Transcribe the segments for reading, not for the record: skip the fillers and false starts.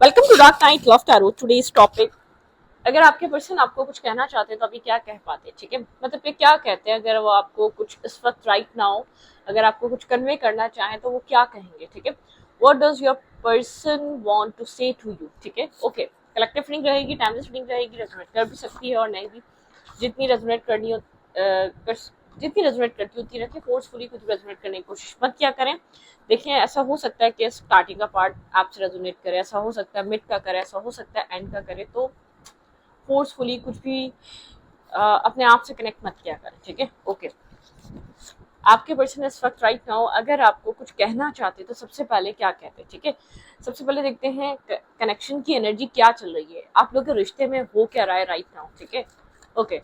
Welcome to dark night love tarot. Today's topic, अगर आपके person आपको कुछ कहना चाहते हैं तो अभी क्या कह पाते हैं, ठीक है। मतलब ये क्या कहते हैं, अगर वो आपको कुछ इस वक्त राइट नाउ अगर आपको कुछ कन्वे करना चाहें तो वो क्या कहेंगे, ठीक है। What does your person want to say to you, ठीक है। ओके, कलेक्टिव रीडिंग रहेगी, टाइमलेस रीडिंग रहेगी, रेजोनेट कर भी सकती है और नहीं भी। जितनी रेजोनेट करनी हो जितनी रेजोनेट करती होती रखे, फोर्सफुली कुछ रेजोनेट करने की कोशिश मत क्या करें। देखिए, ऐसा हो सकता है कि स्टार्टिंग का पार्ट आपसे रेजोनेट करे, ऐसा हो सकता है मिड का करे, ऐसा हो सकता है एंड का करे। तो फोर्सफुली कुछ भी अपने आप से कनेक्ट मत किया करें, ठीक है। ओके, आपके पर्सन इस वक्त राइट नाउ अगर आपको कुछ कहना चाहते तो सबसे पहले क्या कहते हैं, ठीक है। सबसे पहले देखते हैं कनेक्शन की एनर्जी क्या चल रही है, आप लोग के रिश्ते में हो क्या रहा है राइट नाउ, ठीक है। Okay,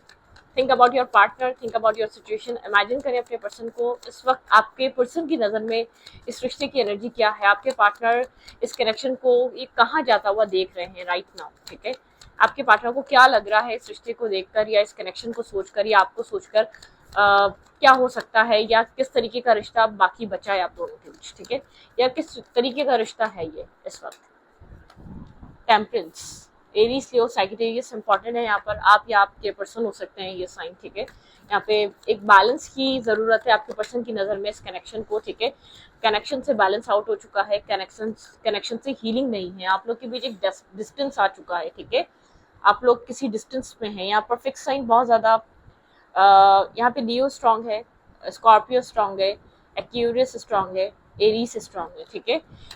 think about your partner, think about your situation. Imagine करें अपने पर्सन को इस वक्त, आपके पर्सन की नज़र में इस रिश्ते की एनर्जी क्या है। आपके पार्टनर इस कनेक्शन को ये कहाँ जाता हुआ देख रहे हैं राइट नाउ, ठीक है। आपके पार्टनर को क्या लग रहा है इस रिश्ते को देखकर, या इस कनेक्शन को सोचकर, या आपको सोचकर क्या हो सकता है, या किस तरीके का रिश्ता बाकी बचा है आप दोनों के बीच, ठीक है। या किस तरीके का रिश्ता है ये इस वक्त। Temperance, Aries Leo Sagittarius important है यहाँ पर। आप या आपके पर्सन हो सकते हैं ये साइन, ठीक है। यहाँ पे एक बैलेंस की जरूरत है आपके पर्सन की नज़र में इस कनेक्शन को, ठीक है। कनेक्शन से बैलेंस आउट हो चुका है, कनेक्शन से हीलिंग नहीं है, आप लोग के बीच एक डिस्टेंस आ चुका है, ठीक है। आप लोग किसी डिस्टेंस में हैं। यहाँ पर फिक्स साइन बहुत ज़्यादा, यहाँ पे लियो स्ट्रांग है, स्कॉर्पियो स्ट्रांग है, एक्यूरियस स्ट्रांग है, एरीस स्ट्रांग है, ठीक है।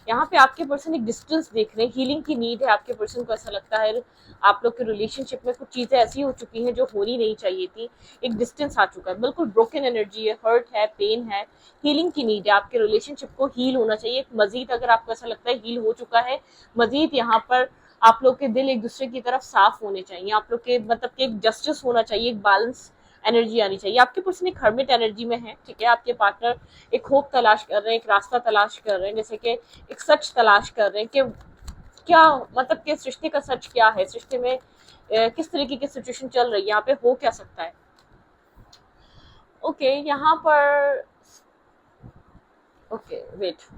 यहाँ पे आपके पर्सन एक डिस्टेंस देख रहे हैं, हीलिंग की नीड है आपके पर्सन को। ऐसा लगता है आप लोग के रिलेशनशिप में कुछ चीज़ें ऐसी हो चुकी हैं जो होनी नहीं चाहिए थी। एक डिस्टेंस आ चुका है, बिल्कुल ब्रोकन एनर्जी है, हर्ट है, पेन है, हीलिंग की नीड है। आपके रिलेशनशिप को हील होना चाहिए एक मजीद। अगर आपको ऐसा लगता है हील हो चुका है, मजीद यहाँ पर आप लोग के दिल एक दूसरे की तरफ साफ होने चाहिए। आप लोग के मतलब कि एक जस्टिस होना चाहिए, एक बैलेंस एनर्जी आनी चाहिए। आपके पर्सन एक हर्मिट एनर्जी में है, ठीक है। आपके पार्टनर एक होप तलाश कर रहे हैं, एक रास्ता तलाश कर रहे हैं, जैसे कि एक सच तलाश कर रहे हैं कि क्या मतलब कि इस रिश्ते का सच क्या है, इस रिश्ते में किस तरीके की सिचुएशन चल रही है, यहाँ पे हो क्या सकता है। ओके, यहाँ पर ओके वेट,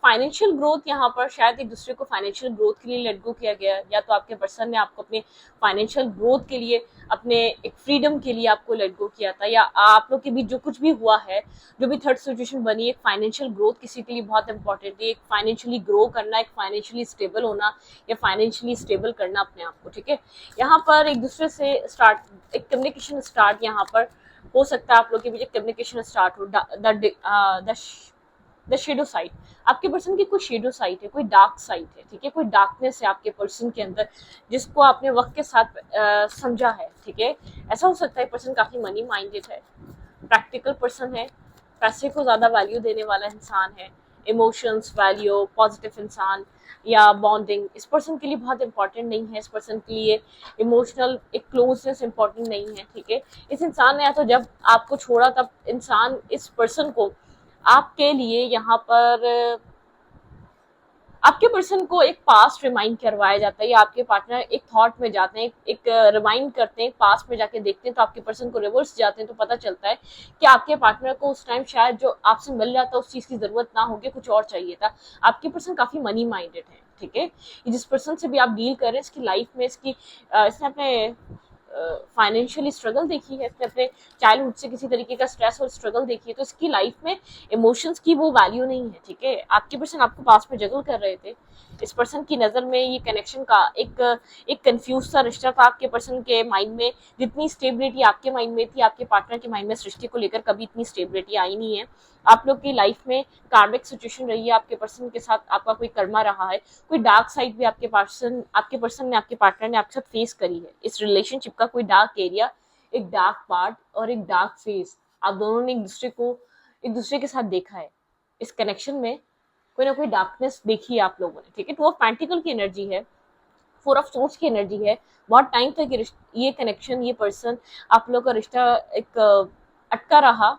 फाइनेंशियल ग्रोथ, यहाँ पर शायद एक दूसरे को फाइनेंशियल ग्रोथ के लिए लेट गो किया गया, या तो आपके पर्सन ने आपको अपने फाइनेंशियल ग्रोथ के लिए, अपने एक फ्रीडम के लिए आपको लेट गो किया था, या आप लोग के बीच जो कुछ भी हुआ है, जो भी थर्ड सिचुएशन बनी, एक फाइनेंशियल ग्रोथ किसी के लिए बहुत इंपॉर्टेंट है। एक फाइनेंशियली ग्रो करना, एक फाइनेंशियली स्टेबल होना, या फाइनेंशियली स्टेबल करना अपने आप को, ठीक है। यहाँ पर एक दूसरे से स्टार्ट, एक कम्युनिकेशन स्टार्ट यहाँ पर हो सकता है। आप लोग के बीच एक कम्युनिकेशन स्टार्ट हो। द शेडो साइड, आपके पर्सन की कोई शेडो साइड है, कोई डार्क साइड है, ठीक है। कोई डार्कनेस है आपके पर्सन के अंदर जिसको आपने वक्त के साथ समझा है, ठीक है। ऐसा हो सकता है पर्सन काफी मनी माइंडेड है, प्रैक्टिकल पर्सन है, पैसे को ज्यादा वैल्यू देने वाला इंसान है, इमोशंस, वैल्यू, पॉजिटिव इंसान, या बॉन्डिंग इस पर्सन के लिए बहुत इंपॉर्टेंट नहीं है। इस पर्सन के लिए इमोशनल एक क्लोजनेस इंपॉर्टेंट नहीं है, ठीक है। इस इंसान ने या तो जब आपको छोड़ा तब इंसान इस पर्सन को आपके लिए यहाँ पर आपके पर्सन को एक पास्ट रिमाइंड करवाया जाता है, या आपके पार्टनर एक थॉट में जाते हैं, एक रिमाइंड करते हैं, पास्ट में जाके देखते हैं तो आपके पर्सन को रिवर्स जाते हैं तो पता चलता है कि आपके पार्टनर को उस टाइम शायद जो आपसे मिल रहा था उस चीज की जरूरत ना होगी, कुछ और चाहिए था। आपके पर्सन काफी मनी माइंडेड है, ठीक है। जिस पर्सन से भी आप डील कर रहे हैं इसकी लाइफ में इसने अपने फाइनेंशियली स्ट्रगल देखी है, इसने अपने चाइल्डहुड से किसी तरीके का स्ट्रेस और स्ट्रगल देखी है, तो इसकी लाइफ में इमोशंस की वो वैल्यू नहीं है, ठीक है। आपके पर्सन आपको पास में जगल कर रहे थे, इस पर्सन की नज़र में ये कनेक्शन का एक कंफ्यूज सा रिश्ता था आपके पर्सन के माइंड में। जितनी स्टेबिलिटी आपके माइंड में थी, आपके पार्टनर के माइंड में इस रिश्ते को लेकर कभी इतनी स्टेबिलिटी आई नहीं है। आप लोग की लाइफ में कार्मिक सिचुएशन रही है, आपके पर्सन के साथ आपका कोई कर्मा रहा है, कोई डार्क साइड भी आपके पर्सन ने, आपके पार्टनर ने आपके साथ फेस करी है। इस रिलेशनशिप का कोई डार्क एरिया, एक डार्क पार्ट और एक डार्क फेस आप दोनों ने एक दूसरे के साथ देखा है। इस कनेक्शन में कोई ना कोई डार्कनेस देखी है आप लोगों ने, ठीक है। 2 ऑफ पेंटिकल की एनर्जी है, 4 ऑफ सोर्स की एनर्जी है। बहुत टाइम तक ये कनेक्शन, ये पर्सन, आप लोग का रिश्ता एक अटका रहा,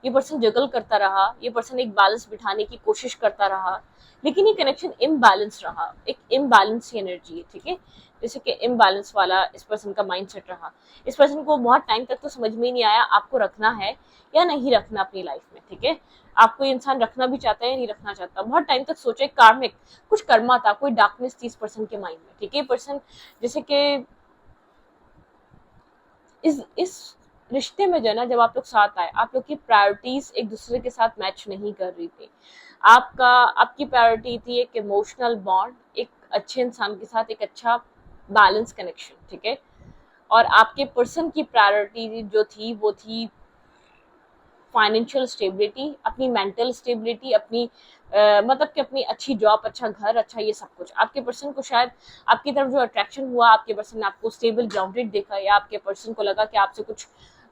ये पर्सन जगल करता रहा, ये पर्सन एक बैलेंस बिठाने की कोशिश करता रहा, लेकिन ये कनेक्शन इम्बैलेंस रहा, एक इम्बैलेंस एनर्जी है, ठीक है। जैसे कि इम्बैलेंस वाला इस पर्सन का माइंडसेट रहा। इस पर्सन को बहुत टाइम तक तो समझ में ही नहीं आया आपको रखना है या नहीं रखना अपनी लाइफ में, ठीक है। आपको ये इंसान रखना भी चाहता है या नहीं रखना चाहता, बहुत टाइम तक सोचे, कार्मिक कुछ कर्मा था, कोई डार्कनेस थी इस पर्सन के माइंड में, ठीक है। पर्सन जैसे कि इस रिश्ते में जो है ना, जब आप लोग साथ आए, आप लोग की प्रायोरिटीज एक दूसरे के साथ मैच नहीं कर रही थी। आपकी प्रायोरिटी थी एक इमोशनल बॉन्ड, एक अच्छे इंसान के साथ एक अच्छा बैलेंस कनेक्शन, ठीक है। और आपके पर्सन की प्रायोरिटी जो थी वो थी फाइनेंशियल स्टेबिलिटी, अपनी मेंटल स्टेबिलिटी, अपनी मतलब कि अपनी अच्छी जॉब, अच्छा घर, अच्छा ये सब कुछ। आपके पर्सन को शायद आपकी तरफ जो अट्रैक्शन हुआ, आपके पर्सन ने आपको स्टेबल ग्राउंडेड देखा, या आपके पर्सन को लगा कि आपसे कुछ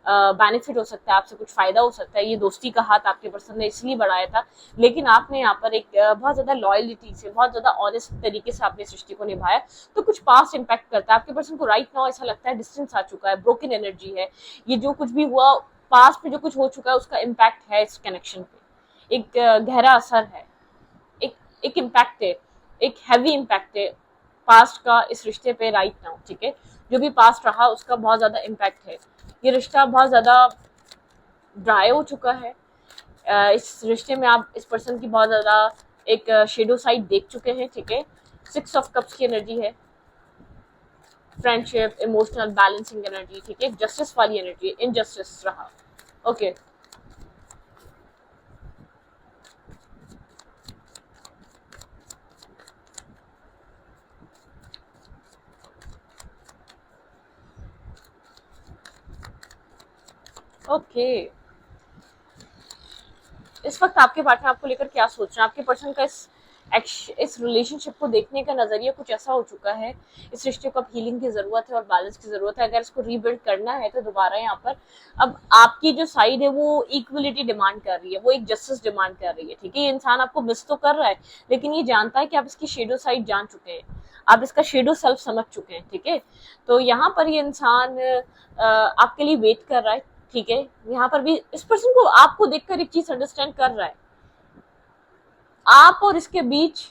बेनिफिट हो सकता है, आपसे कुछ फायदा हो सकता है, ये दोस्ती का हाथ आपके पर्सन ने इसलिए बढ़ाया था। लेकिन आपने यहाँ पर एक बहुत ज्यादा लॉयलिटी से, बहुत ज्यादा ऑनेस्ट तरीके से आपने सृष्टि को निभाया। तो कुछ पास्ट इम्पैक्ट करता है आपके पर्सन को। राइट नाउ ऐसा लगता है डिस्टेंस आ चुका है, ब्रोकन एनर्जी है, ये जो कुछ भी हुआ पास्ट में, जो कुछ हो चुका है, उसका इम्पैक्ट है इस कनेक्शन पे, एक गहरा असर है, एक एक इम्पैक्ट है, एक हैवी इम्पैक्ट है पास्ट का इस रिश्ते पे राइट नाउ, ठीक है। जो भी पास्ट रहा उसका बहुत ज्यादा इम्पैक्ट है। ये रिश्ता बहुत ज्यादा ड्राई हो चुका है। इस रिश्ते में आप इस पर्सन की बहुत ज्यादा एक शेडो साइड देख चुके हैं, ठीक है। 6 ऑफ कप्स की एनर्जी है, फ्रेंडशिप, इमोशनल बैलेंसिंग एनर्जी, ठीक है। जस्टिस वाली एनर्जी, इनजस्टिस रहा, ओके। ओके, इस वक्त आपके पार्टनर आपको लेकर क्या सोच रहे हैं? आपके पर्सन का इस रिलेशनशिप को देखने का नजरिया कुछ ऐसा हो चुका है, इस रिश्ते को अब हीलिंग की जरूरत है और बैलेंस की जरूरत है। अगर इसको रीबिल्ड करना है तो दोबारा यहाँ पर अब आपकी जो साइड है वो इक्वलिटी डिमांड कर रही है, वो एक जस्टिस डिमांड कर रही है, ठीक है। ये इंसान आपको मिस तो कर रहा है, लेकिन ये जानता है कि आप इसकी शेडो साइड जान चुके हैं, आप इसका शेडो सेल्फ समझ चुके हैं, ठीक है। तो यहाँ पर ये इंसान आपके लिए वेट कर रहा है, ठीक है। यहाँ पर भी इस पर्सन को आपको देखकर एक चीज अंडरस्टैंड कर रहा है, आप और इसके बीच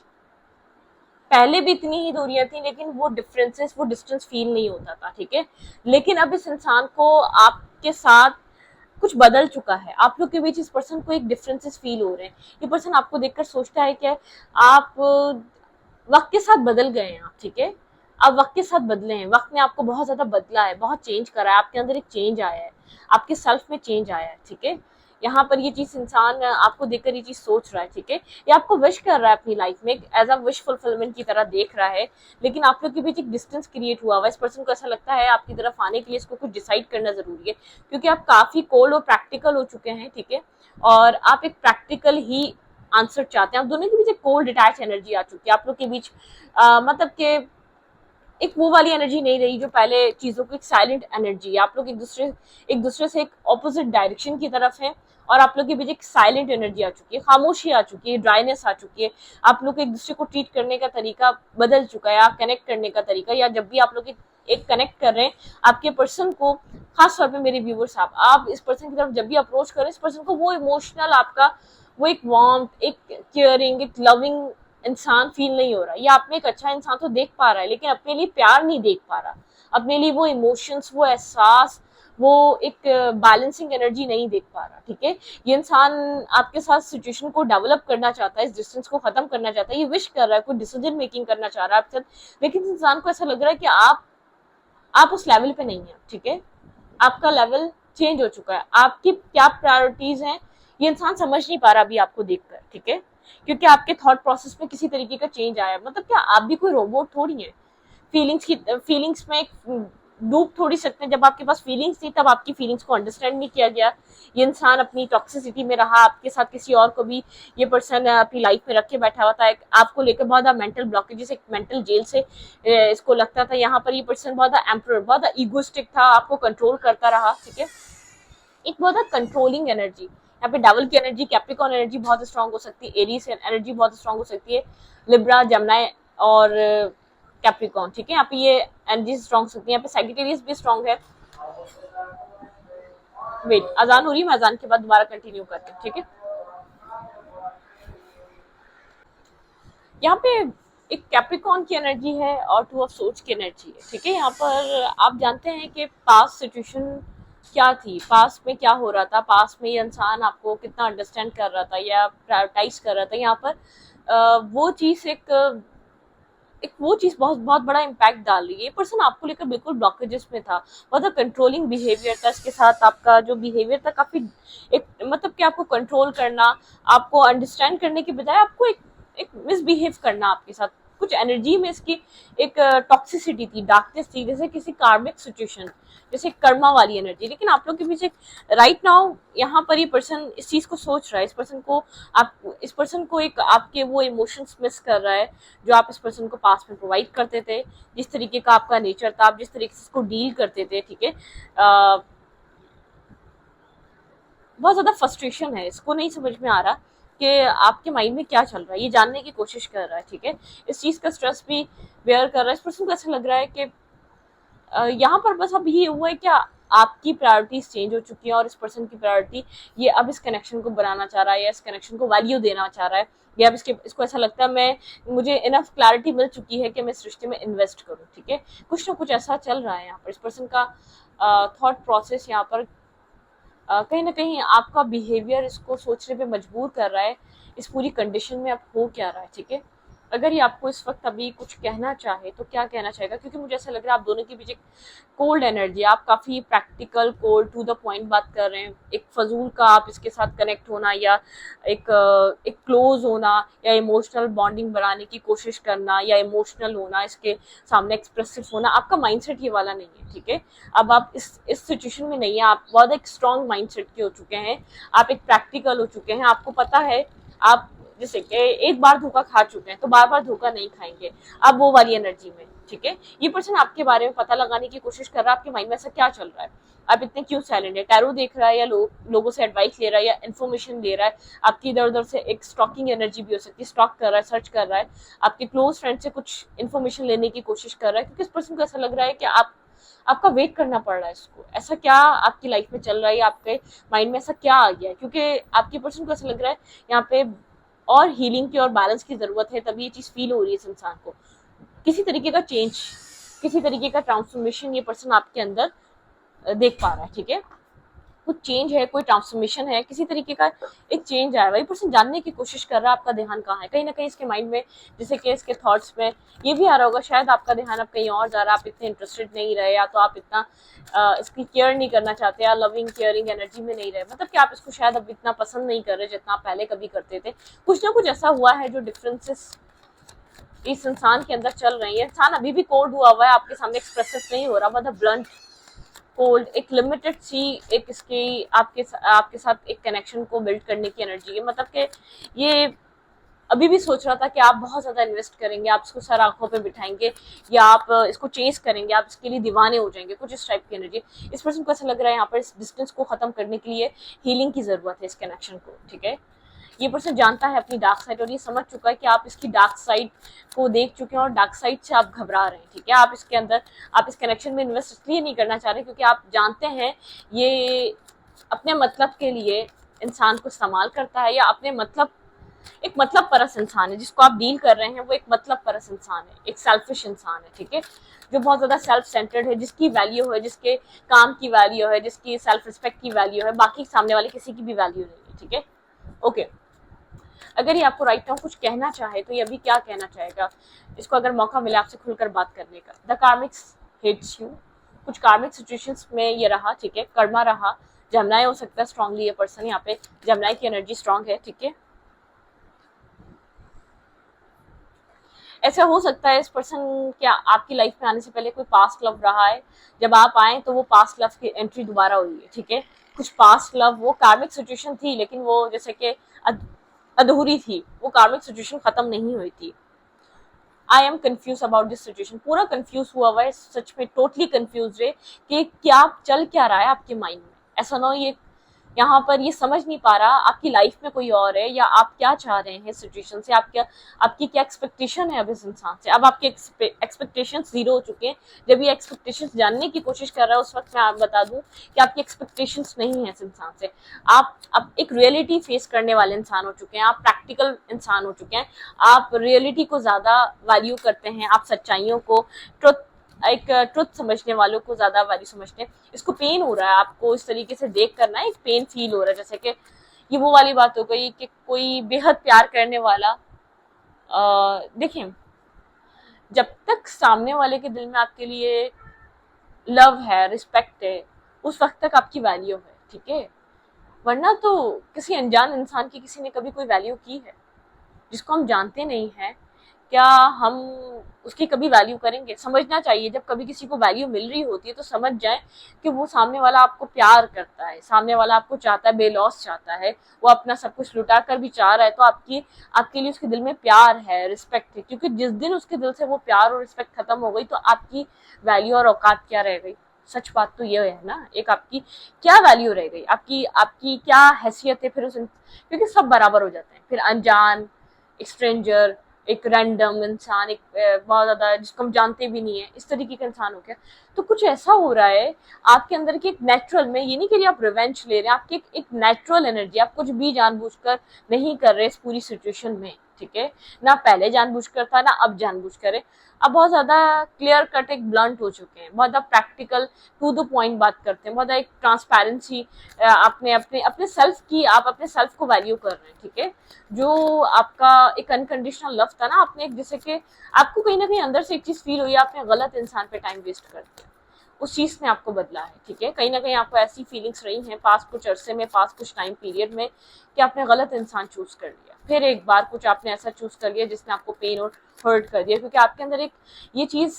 पहले भी इतनी ही दूरियां थी, लेकिन वो डिफरेंसेस, वो डिस्टेंस फील नहीं होता था, ठीक है। लेकिन अब इस इंसान को आपके साथ कुछ बदल चुका है, आप लोग के बीच इस पर्सन को एक डिफरेंसेस फील हो रहे हैं। ये पर्सन आपको देखकर सोचता है कि आप वक्त के साथ बदल गए हैं आप, ठीक है। आप वक्त के साथ बदले हैं, वक्त ने आपको बहुत ज्यादा बदला है, बहुत चेंज करा है, आपके अंदर एक चेंज आया है, आपके सेल्फ में चेंज आया है, ठीक है। यहाँ पर ये चीज इंसान आपको देखकर ये चीज सोच रहा है, ठीक है। ये आपको विश कर रहा है अपनी लाइफ में, एज अ विश फुलफिलमेंट की तरह देख रहा है। लेकिन आप लोग के बीच एक डिस्टेंस क्रिएट हुआ हुआ, इस पर्सन को ऐसा लगता है आपकी तरफ आने के लिए इसको कुछ डिसाइड करना जरूरी है, क्योंकि आप काफी कोल्ड और प्रैक्टिकल हो चुके हैं, ठीक है। और आप एक प्रैक्टिकल ही आंसर चाहते हैं। आप दोनों के बीच एक कोल्ड डिटैच एनर्जी आ चुकी है, आप लोग के बीच मतलब के एक वो वाली एनर्जी नहीं रही जो पहले चीजों की, एक साइलेंट एनर्जी है। आप लोग एक दूसरे से एक ऑपोजिट डायरेक्शन की तरफ है, और आप लोग के बीच एक साइलेंट एनर्जी आ चुकी है, खामोशी आ चुकी है, ड्राइनेस आ चुकी है। आप लोग एक दूसरे को ट्रीट करने का तरीका बदल चुका है, आप कनेक्ट करने का तरीका, या जब भी आप लोग एक कनेक्ट कर रहे हैं आपके पर्सन को, खास तौर पे मेरे व्यूवर्स, आप इस पर्सन की तरफ जब भी अप्रोच करें, इस पर्सन को वो इमोशनल आपका, वो एक वार्म, एक केयरिंग, एक लविंग इंसान फील नहीं हो रहा। ये आप में एक अच्छा इंसान तो देख पा रहा है, लेकिन अपने लिए प्यार नहीं देख पा रहा, अपने लिए वो इमोशंस, वो एहसास, वो एक बैलेंसिंग एनर्जी नहीं देख पा रहा, ठीक है। ये इंसान आपके साथ सिचुएशन को डेवलप करना चाहता है, इस डिस्टेंस को खत्म करना चाहता है, ये विश कर रहा है, कोई डिसीजन मेकिंग करना चाह रहा है आपके साथ। लेकिन इस इंसान को ऐसा लग रहा है कि आप उस लेवल पे नहीं है, ठीक है। आपका लेवल चेंज हो चुका है, आपकी क्या प्रायोरिटीज हैं ये इंसान समझ नहीं पा रहा अभी आपको देखकर, ठीक है। क्योंकि आपके थॉट प्रोसेस में किसी तरीके का चेंज आया, मतलब क्या आप भी कोई रोबोट थोड़ी है। फीलिंग्स में डूब थोड़ी सकते हैं। जब आपके पास फीलिंग्स थी तब आपकी फीलिंग्स को अंडरस्टैंड नहीं किया गया। ये इंसान अपनी टॉक्सिसिटी में रहा, आपके साथ किसी और को भी ये पर्सन अपनी लाइफ में रख के बैठा हुआ था। आपको लेकर बहुत मेंटल ब्लॉकेजेस, एक मेंटल जेल से इसको लगता था। यहाँ पर ये पर्सन बहुत एम्परर, बहुत ईगोइस्टिक था, आपको कंट्रोल करता रहा, ठीक है। एक बहुत कंट्रोलिंग एनर्जी, यहाँ पे डेविल की एनर्जी, कैप्रिकॉर्न एनर्जी बहुत स्ट्रांग हो सकती है, एरीज एनर्जी बहुत स्ट्रांग हो सकती है, लिब्रा, जमुना और कैप्रिकॉर्न, ठीक है। यहाँ पे ये एनर्जी स्ट्रांग हो सकती है। यहाँ पे सैजिटेरियस भी स्ट्रांग है। वेट, अजान हो रही है, मैं अजान के बाद दोबारा कंटिन्यू करती हूँ, ठीक है। यहाँ पे एक कैप्रिकॉर्न की एनर्जी है और 2 ऑफ सोर्ड्स की एनर्जी है, ठीक है। यहाँ पर आप जानते हैं कि पास्ट सिचुएशन क्या थी, पास्ट में क्या हो रहा था, पास्ट में ये इंसान आपको कितना अंडरस्टैंड कर रहा था या प्रायोरिटाइज कर रहा था। यहाँ पर वो चीज एक वो चीज बहुत बहुत बड़ा इम्पैक्ट डाल रही है। ये पर्सन आपको लेकर बिल्कुल ब्लॉकेजेस में था, बहुत कंट्रोलिंग बिहेवियर था इसके साथ। आपका जो बिहेवियर था काफी एक मतलब कि आपको कंट्रोल करना, आपको अंडरस्टैंड करने के बजाय आपको एक मिसबिहेव करना आपके साथ। कुछ एनर्जी में इसकी एक टॉक्सिसिटी थी, डार्कनेस थी, जैसे किसी कार्मिक सिचुएशन, जैसे कर्मा वाली एनर्जी। लेकिन आप लोग के पीछे राइट नाउ यहाँ पर ये पर्सन इस चीज को सोच रहा है, इस पर्सन को एक आपके वो इमोशंस मिस कर रहा है जो आप इस पर्सन को पास में प्रोवाइड करते थे, जिस तरीके का आपका नेचर था, आप जिस तरीके से इसको डील करते थे। ठीक है, बहुत ज्यादा फ्रस्ट्रेशन है, इसको नहीं समझ में आ रहा कि आपके माइंड में क्या चल रहा है, ये जानने की कोशिश कर रहा है। ठीक है, इस चीज का स्ट्रेस भी बेयर कर रहा है। इस पर्सन को ऐसा लग रहा है कि यहाँ पर बस अब ये हुआ है कि आपकी प्रायोरिटीज चेंज हो चुकी है और इस पर्सन की प्रायोरिटी ये अब इस कनेक्शन को बनाना चाह रहा है या इस कनेक्शन को वैल्यू देना चाह रहा है, या अब इसको ऐसा लगता है मुझे इनफ क्लैरिटी मिल चुकी है कि मैं इस रिश्ते में इन्वेस्ट करूँ। ठीक है, कुछ ना कुछ ऐसा चल रहा है यहाँ पर। इस पर्सन का थॉट प्रोसेस यहाँ पर कहीं ना कहीं आपका बिहेवियर इसको सोचने पे मजबूर कर रहा है इस पूरी कंडीशन में अब हो क्या रहा है। ठीक है, अगर ये आपको इस वक्त अभी कुछ कहना चाहे तो क्या कहना चाहेगा, क्योंकि मुझे ऐसा लग रहा है आप दोनों के बीच एक कोल्ड एनर्जी, आप काफी practical cold to the point बात कर रहे हैं। एक फजूल का आप इसके साथ कनेक्ट होना या एक क्लोज होना या इमोशनल बॉन्डिंग बनाने की कोशिश करना या इमोशनल होना, इसके सामने एक्सप्रेसिव होना, आपका माइंडसेट ये वाला नहीं है। ठीक है, अब आप इस सिचुएशन में नहीं है, आप बहुत एक स्ट्रॉन्ग माइंडसेट के हो चुके हैं, आप एक प्रैक्टिकल हो चुके हैं। आपको पता है आप जैसे कि एक बार धोखा खा चुके हैं तो बार बार धोखा नहीं खाएंगे, अब वो वाली एनर्जी में। ठीक है, ये पर्सन आपके बारे में पता लगाने की कोशिश कर रहा है आपके माइंड में ऐसा क्या चल रहा है, आप इतने क्यों साइलेंट है। टैरो देख रहा है या लोगों से एडवाइस ले रहा है या इन्फॉर्मेशन ले रहा है, आपकी इधर उधर से एक स्टॉकिंग एनर्जी भी हो सकती है, स्टॉक कर रहा है, सर्च कर रहा है, आपके क्लोज फ्रेंड से कुछ इन्फॉर्मेशन लेने की कोशिश कर रहा है, क्योंकि इस पर्सन को ऐसा लग रहा है कि आपका वेट करना पड़ रहा है इसको। ऐसा क्या आपकी लाइफ में चल रहा है, आपके माइंड में ऐसा क्या आ गया है, क्योंकि आपकी पर्सन को ऐसा लग रहा है यहाँ पे और हीलिंग की और बैलेंस की जरूरत है, तभी ये चीज फील हो रही है इस इंसान को। किसी तरीके का चेंज, किसी तरीके का ट्रांसफॉर्मेशन ये पर्सन आपके अंदर देख पा रहा है। ठीक है, कुछ चेंज है, कोई ट्रांसफॉर्मेशन है, किसी तरीके का एक चेंज आया। वही पर्सन जानने की कोशिश कर रहा है आपका ध्यान कहाँ है। कहीं ना कहीं इसके माइंड में, जैसे कि इसके थॉट्स में ये भी आ रहा होगा शायद आपका ध्यान अब कहीं और जा रहा है, आप इतने इंटरेस्टेड नहीं रहे, या तो आप इतना इसकी केयर नहीं करना चाहते, या लविंग केयरिंग एनर्जी में नहीं रहे, मतलब कि आप इसको शायद अब इतना पसंद नहीं कर रहे जितना आप पहले कभी करते थे। कुछ ना कुछ ऐसा हुआ है जो डिफरेंसेस इस इंसान के अंदर चल रही है। इंसान अभी भी कोल्ड हुआ है, आपके सामने एक्सप्रेसिव नहीं हो रहा, मतलब ब्लंट कोल्ड, एक लिमिटेड सी एक इसकी आपके साथ एक कनेक्शन को बिल्ड करने की एनर्जी है। मतलब कि ये अभी भी सोच रहा था कि आप बहुत ज्यादा इन्वेस्ट करेंगे, आप इसको सर आंखों पे बिठाएंगे या आप इसको चेस करेंगे, आप इसके लिए दीवाने हो जाएंगे, कुछ इस टाइप की एनर्जी। इस पर्सन को ऐसा लग रहा है यहाँ पर इस डिस्टेंस को खत्म करने के लिए हीलिंग की जरूरत है इस कनेक्शन को। ठीक है, ये पर्सन जानता है अपनी डार्क साइड और ये समझ चुका है कि आप इसकी डार्क साइड को देख चुके हैं और डार्क साइड से आप घबरा रहे हैं। ठीक है, आप इसके अंदर, आप इस कनेक्शन में इन्वेस्ट इसलिए नहीं करना चाह रहे क्योंकि आप जानते हैं ये अपने मतलब के लिए इंसान को इस्तेमाल करता है, या अपने मतलब एक मतलब परस इंसान है जिसको आप डील कर रहे हैं, वो एक मतलब परस इंसान है, एक सेल्फिश इंसान है। ठीक है, जो बहुत ज्यादा सेल्फ सेंटर्ड है, जिसकी वैल्यू है, जिसके काम की वैल्यू है, जिसकी सेल्फ रिस्पेक्ट की वैल्यू है, बाकी सामने वाले किसी की भी वैल्यू नहीं है। ठीक है, ओके, अगर ये आपको राइट नाउ कुछ कहना चाहे तो ये अभी क्या कहना चाहेगा, इसको अगर मौका मिले आपसे खुलकर बात करने का। द कार्मिक्स हेट्स यू, कुछ कार्मिक सिचुएशंस में ये रहा। ठीक है, कर्मा रहा, जमनाई हो सकता है स्ट्रांगली ये पर्सन, यहाँ पे जमनाई की एनर्जी स्ट्रांग है। ठीक है, ऐसा हो सकता है इस पर्सन क्या आपकी लाइफ में आने से पहले कोई पास्ट लव रहा है, जब आप आए तो वो पास्ट लव की एंट्री दोबारा हुई है। ठीक है, कुछ पास्ट लव, वो कार्मिक सिचुएशन थी लेकिन वो जैसे कि अधूरी थी, वो कार्मिक सिचुएशन खत्म नहीं हुई थी। I am confuse about this situation, पूरा कंफ्यूज हुआ है, सच में टोटली कंफ्यूज है कि क्या चल क्या रहा है आपके माइंड में। ऐसा ना हो ये यहाँ पर ये समझ नहीं पा रहा आपकी लाइफ में कोई और है, या आप क्या चाह रहे हैं सिचुएशन से, आपकी क्या एक्सपेक्टेशन है अब इस इंसान से। अब आपके एक्सपेक्टेशन जीरो हो चुके हैं। जब ये एक्सपेक्टेशंस जानने की कोशिश कर रहा है उस वक्त मैं आप बता दूं कि आपकी एक्सपेक्टेशंस नहीं है इस इंसान से। आप अब एक रियलिटी फेस करने वाले इंसान हो चुके हैं, आप प्रैक्टिकल इंसान हो चुके हैं, आप रियलिटी को ज्यादा वैल्यू करते हैं, आप सच्चाइयों को, ट्रुथ एक ट्रुथ समझने वालों को ज्यादा वैल्यू समझते हैं। इसको पेन हो रहा है, आपको इस तरीके से देख करना है, एक पेन फील हो रहा है, जैसे कि ये वो वाली बात हो गई कि कोई बेहद प्यार करने वाला, देखिए जब तक सामने वाले के दिल में आपके लिए लव है, रिस्पेक्ट है, उस वक्त तक आपकी वैल्यू है, ठीक है। वरना तो किसी अनजान इंसान की किसी ने कभी कोई वैल्यू की है, जिसको हम जानते नहीं है, क्या हम उसकी कभी वैल्यू करेंगे? समझना चाहिए, जब कभी किसी को वैल्यू मिल रही होती है तो समझ जाए कि वो सामने वाला आपको प्यार करता है, सामने वाला आपको चाहता है, बेलौस चाहता है, वो अपना सब कुछ लुटा कर भी चाह रहा है, तो आपके लिए उसके दिल में प्यार है, रिस्पेक्ट है। क्योंकि जिस दिन उसके दिल से वो प्यार और रिस्पेक्ट खत्म हो गई तो आपकी वैल्यू और औकात क्या रह गई? सच बात तो ये है ना, एक आपकी क्या वैल्यू रह गई, आपकी आपकी क्या हैसियत है फिर उस, क्योंकि सब बराबर हो जाते हैं फिर। अनजान, एक स्ट्रेंजर, एक रैंडम इंसान, एक बहुत ज्यादा जिसको हम जानते भी नहीं है, इस तरीके का इंसान हो गया। तो कुछ ऐसा हो रहा है आपके अंदर की एक नेचुरल में, ये नहीं कि आप रिवेंज ले रहे हैं, आपकी एक नेचुरल एनर्जी, आप कुछ भी जानबूझकर नहीं कर रहे इस पूरी सिचुएशन में, ठीक है। ना पहले जानबूझकर था, ना अब जानबूझकर है। अब बहुत ज्यादा क्लियर कट, एक ब्लंट हो चुके हैं, बहुत ज्यादा प्रैक्टिकल, टू द पॉइंट बात करते हैं, बहुत ज्यादा एक ट्रांसपेरेंसी, अपने अपने अपने सेल्फ की, आप अपने सेल्फ को वैल्यू कर रहे हैं, ठीक है। जो आपका एक अनकंडीशनल लव था ना, आपने एक, जैसे कि आपको कहीं ना कहीं अंदर से एक चीज फील हुई, आपने गलत इंसान पे टाइम वेस्ट कर दिया, उस चीज ने आपको बदला है, ठीक है। कहीं ना कहीं आपको ऐसी फीलिंग्स रही हैं पास कुछ अरसे में, पास कुछ टाइम पीरियड में, कि आपने गलत इंसान चूज कर लिया, फिर एक बार कुछ आपने ऐसा चूज कर लिया जिसने आपको पेन और हर्ट कर दिया, क्योंकि आपके अंदर एक ये चीज,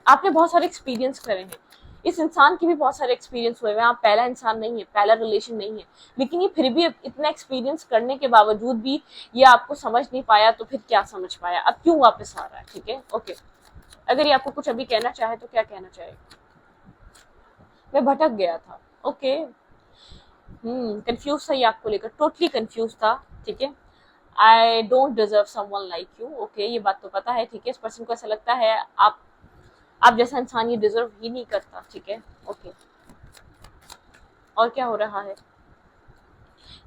आपने बहुत सारे एक्सपीरियंस करे हैं, इस इंसान के भी बहुत सारे एक्सपीरियंस हुए हैं, आप पहला इंसान नहीं है, पहला रिलेशन नहीं है, लेकिन ये फिर भी इतना एक्सपीरियंस करने के बावजूद भी ये आपको समझ नहीं पाया, तो फिर क्या समझ पाया, अब क्यों वापस आ रहा है, ठीक है। ओके, अगर ये आपको कुछ अभी कहना चाहे तो क्या कहना चाहेगा? मैं भटक गया था, ओके। कंफ्यूज था ये आपको लेकर, टोटली कंफ्यूज था, ठीक है। I don't deserve someone like you, okay, ये बात तो पता है, ठीक है। इस पर्सन को ऐसा लगता है आप जैसा इंसान ये डिजर्व ही नहीं करता, ठीक है, ओके। और क्या हो रहा है?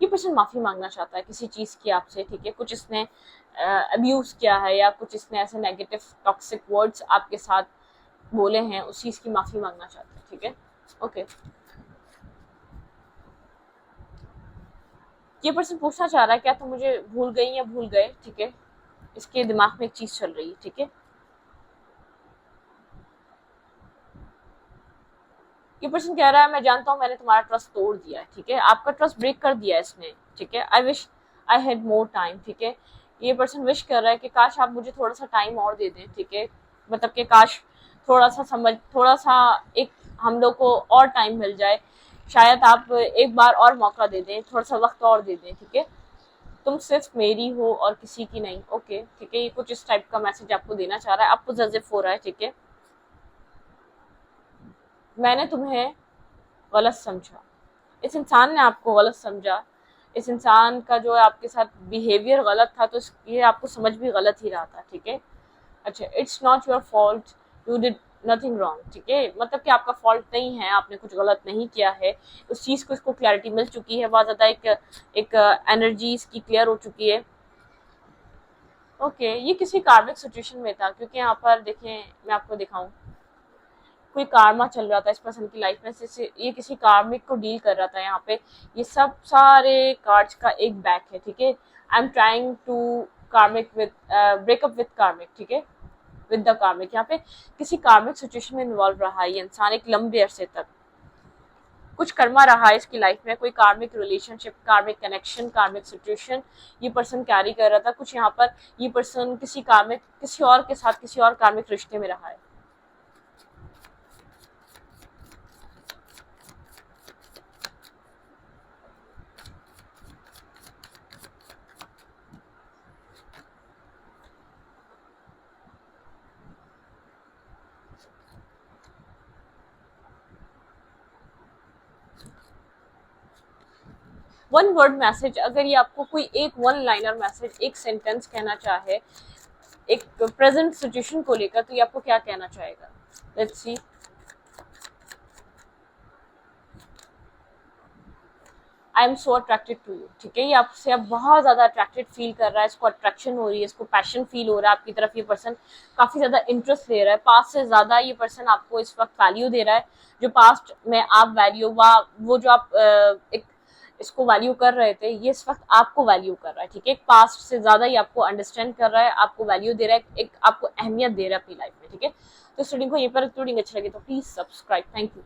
ये पर्सन माफी मांगना चाहता है किसी चीज की आपसे, ठीक है। कुछ इसने अब्यूज किया है, या कुछ इसने ऐसे नेगेटिव टॉक्सिक वर्ड्स आपके साथ बोले हैं, उस चीज की माफी मांगना चाहता है, ठीक है, ओके। ये पर्सन पूछना चाह रहा है क्या तुम मुझे भूल गई या भूल गए, ठीक है। इसके दिमाग में एक चीज चल रही है, ठीक है। ये पर्सन कह रहा है मैं जानता हूँ मैंने तुम्हारा ट्रस्ट तोड़ दिया है, ठीक है, आपका ट्रस्ट ब्रेक कर दिया है इसने, ठीक है। I wish I had more time, ठीक है। ये पर्सन विश कर रहा है कि काश आप मुझे थोड़ा सा टाइम और दे दें, ठीक है। मतलब कि काश थोड़ा सा एक हम लोग को और टाइम मिल जाए, शायद आप एक बार और मौका दे दें, थोड़ा सा वक्त और दे दें, ठीक है। तुम सिर्फ मेरी हो और किसी की नहीं, ओके, ठीक है। ये कुछ इस टाइप का मैसेज आपको देना चाह रहा है, आपको जजिफ हो रहा है, ठीक है। मैंने तुम्हें गलत समझा, इस इंसान ने आपको गलत समझा, इस इंसान का जो है आपके साथ बिहेवियर गलत था, तो ये आपको समझ भी गलत ही रहा था, ठीक है। अच्छा, it's not your fault, you did nothing wrong, ठीक है। मतलब कि आपका फॉल्ट नहीं है, आपने कुछ गलत नहीं किया है, उस चीज को इसको क्लैरिटी मिल चुकी है, बहुत ज्यादा एक एनर्जी इसकी क्लियर हो चुकी है, ओके। ये किसी कार्मिक सिचुएशन में था, क्योंकि यहाँ पर देखें, मैं आपको दिखाऊं, कोई कार्मा चल रहा था इस पर्सन की लाइफ में, ये किसी कार्मिक को डील कर रहा था यहाँ पे। ये सब सारे कार्ड्स का एक बैक है, ठीक है। आई एम ट्राइंग टू कार्मिक विद ब्रेकअप विद कार्मिक, ठीक है, विद द कार्मिक। यहाँ पे किसी कार्मिक सिचुएशन में इन्वॉल्व रहा है ये इंसान एक लंबे अरसे तक, कुछ कर्मा रहा है इसकी लाइफ में, कोई कार्मिक रिलेशनशिप, कार्मिक कनेक्शन, कार्मिक सिचुएशन ये पर्सन कैरी कर रहा था कुछ। यहाँ पर ये पर्सन किसी और के साथ किसी और कार्मिक रिश्ते में रहा है। वन वर्ड मैसेज, अगर ये आपको कोई एक वन लाइनर मैसेज, एक सेंटेंस कहना चाहे एक प्रेजेंट सिचुएशन को लेकर, तो ये आपको क्या कहना चाहेगा? Let's see. I am so attracted to you, ठीक है, ये आपसे अब बहुत ज्यादा अट्रैक्टेड फील कर रहा है, इसको अट्रैक्शन हो रही है, इसको पैशन फील हो रहा है आपकी तरफ, ये पर्सन काफी ज्यादा इंटरेस्ट ले रहा है, पास्ट से ज्यादा ये पर्सन आपको इस वक्त वैल्यू दे रहा है, जो पास्ट में आप वैल्यू वो जो आप एक इसको वैल्यू कर रहे थे, ये इस वक्त आपको वैल्यू कर रहा है, ठीक है, पास्ट से ज्यादा ये आपको अंडरस्टैंड कर रहा है, आपको वैल्यू दे रहा है, एक आपको अहमियत दे रहा है अपनी लाइफ में, ठीक है। तो इस रीडिंग को यहीं पर रीडिंग अच्छी लगी तो प्लीज सब्सक्राइब, थैंक यू।